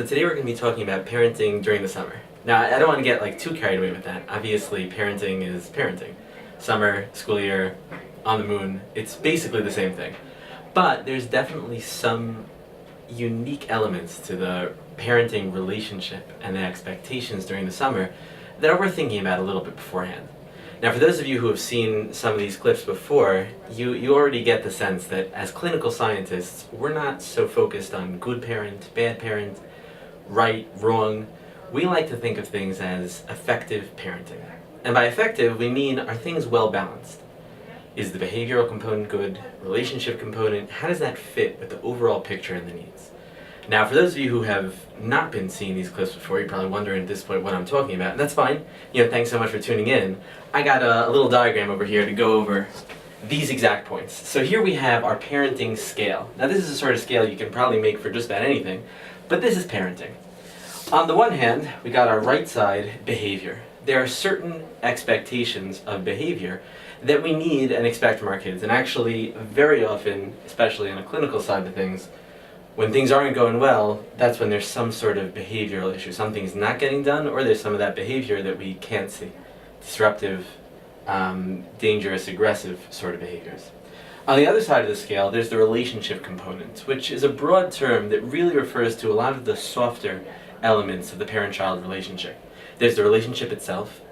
So today we're going to be talking about parenting during the summer. Now, I don't want to get too carried away with that. Obviously, parenting is parenting. Summer, school year, on the moon, it's basically the same thing. But there's definitely some unique elements to the parenting relationship and the expectations during the summer that are worth thinking about a little bit beforehand. Now, for those of you who have seen some of these clips before, you already get the sense that as clinical scientists, we're not so focused on good parent, bad parent, right, wrong. We like to think of things as effective parenting. And by effective, we mean, are things well balanced? Is the behavioral component good? Relationship component? How does that fit with the overall picture and the needs? Now, for those of you who have not been seeing these clips before, you're probably wondering at this point what I'm talking about, and that's fine. Thanks so much for tuning in. I got a little diagram over here to go over these exact points. So here we have our parenting scale. Now, this is a sort of scale you can probably make for just about anything, but this is parenting. On the one hand, we got our right side, behavior. There are certain expectations of behavior that we need and expect from our kids. And actually, very often, especially on a clinical side of things, when things aren't going well, that's when there's some sort of behavioral issue. Something's not getting done, or there's some of that behavior that we can't see. Disruptive, dangerous, aggressive sort of behaviors. On the other side of the scale, there's the relationship component, which is a broad term that really refers to a lot of the softer elements of the parent-child relationship. There's the relationship itself.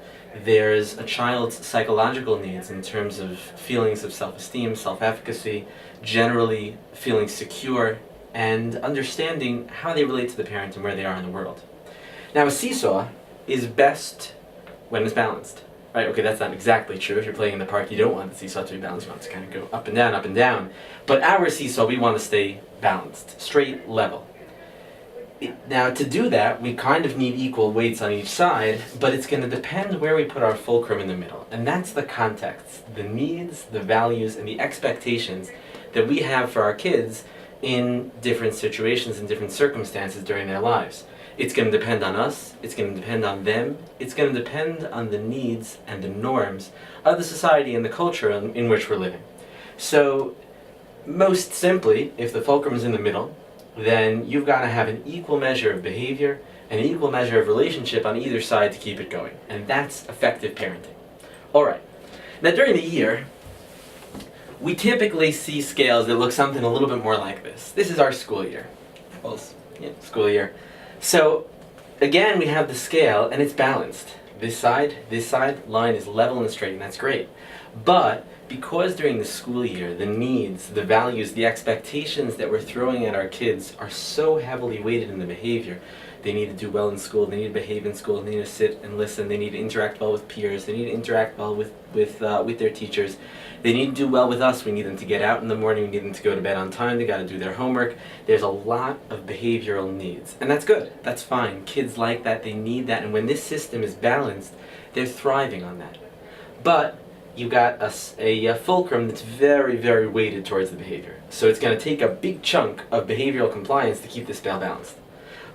There's a child's psychological needs in terms of feelings of self-esteem, self-efficacy, generally feeling secure, and understanding how they relate to the parent and where they are in the world. Now, a seesaw is best when it's balanced. Right? Okay, that's not exactly true. If you're playing in the park, you don't want the seesaw to be balanced. You want it to kind of go up and down, up and down. But our seesaw, we want to stay balanced, straight, level. Now, to do that, we kind of need equal weights on each side, but it's going to depend where we put our fulcrum in the middle. And that's the context, the needs, the values, and the expectations that we have for our kids in different situations and different circumstances during their lives. It's going to depend on us, it's going to depend on them, it's going to depend on the needs and the norms of the society and the culture in which we're living. So, most simply, if the fulcrum is in the middle, then you've got to have an equal measure of behavior and an equal measure of relationship on either side to keep it going. And that's effective parenting. Alright, now during the year, we typically see scales that look something a little bit more like this. This is our school year. Well, school year. So, again, we have the scale and it's balanced. This side line is level and straight, and that's great. But because during the school year, the needs, the values, the expectations that we're throwing at our kids are so heavily weighted in the behavior, they need to do well in school, they need to behave in school, they need to sit and listen, they need to interact well with peers, they need to interact well with their teachers, they need to do well with us, we need them to get out in the morning, we need them to go to bed on time, they got to do their homework. There's a lot of behavioral needs, and that's good, that's fine. Kids like that, they need that, and when this system is balanced, they're thriving on that. But you've got a fulcrum that's very, very weighted towards the behavior. So it's going to take a big chunk of behavioral compliance to keep this scale balanced.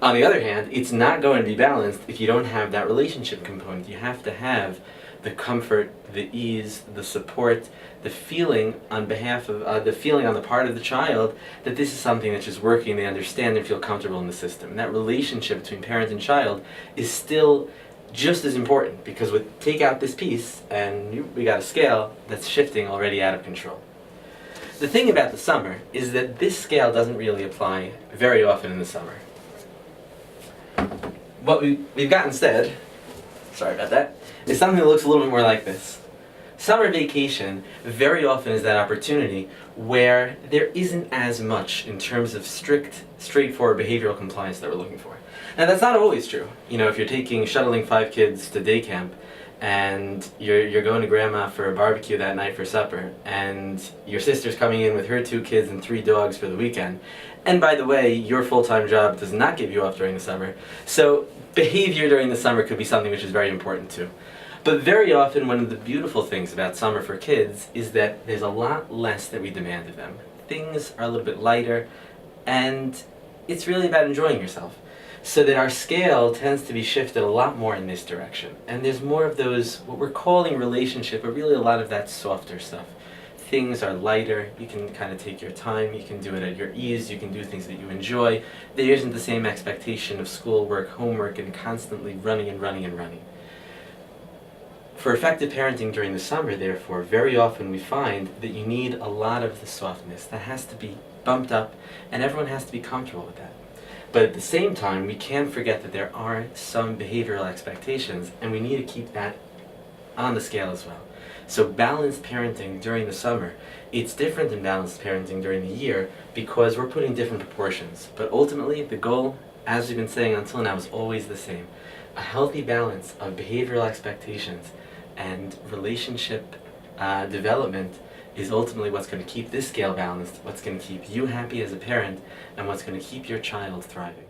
On the other hand, it's not going to be balanced if you don't have that relationship component. You have to have the comfort, the ease, the support, the feeling on behalf of, the feeling on the part of the child that this is something that's just working, they understand and feel comfortable in the system. And that relationship between parent and child is still just as important, because take out this piece and we got a scale that's shifting already out of control. The thing about the summer is that this scale doesn't really apply very often in the summer. What we've got instead, sorry about that, is something that looks a little bit more like this. Summer vacation very often is that opportunity where there isn't as much in terms of strict, straightforward behavioral compliance that we're looking for. Now, that's not always true. If you're shuttling 5 kids to day camp, and you're going to grandma for a barbecue that night for supper, and your sister's coming in with her 2 kids and 3 dogs for the weekend, and by the way, your full-time job does not give you off during the summer, so behavior during the summer could be something which is very important too. But very often, one of the beautiful things about summer for kids is that there's a lot less that we demand of them. Things are a little bit lighter, and it's really about enjoying yourself. So that our scale tends to be shifted a lot more in this direction. And there's more of those, what we're calling relationship, but really a lot of that softer stuff. things are lighter, you can kind of take your time, you can do it at your ease, you can do things that you enjoy. There isn't the same expectation of schoolwork, homework, and constantly running and running and running. For effective parenting during the summer, therefore, very often we find that you need a lot of the softness. That has to be bumped up, and everyone has to be comfortable with that. But at the same time, we can't forget that there are some behavioral expectations, and we need to keep that on the scale as well. So balanced parenting during the summer, it's different than balanced parenting during the year because we're putting different proportions. But ultimately, the goal, as we've been saying until now, is always the same. A healthy balance of behavioral expectations and relationship development is ultimately what's going to keep this scale balanced, what's going to keep you happy as a parent, and what's going to keep your child thriving.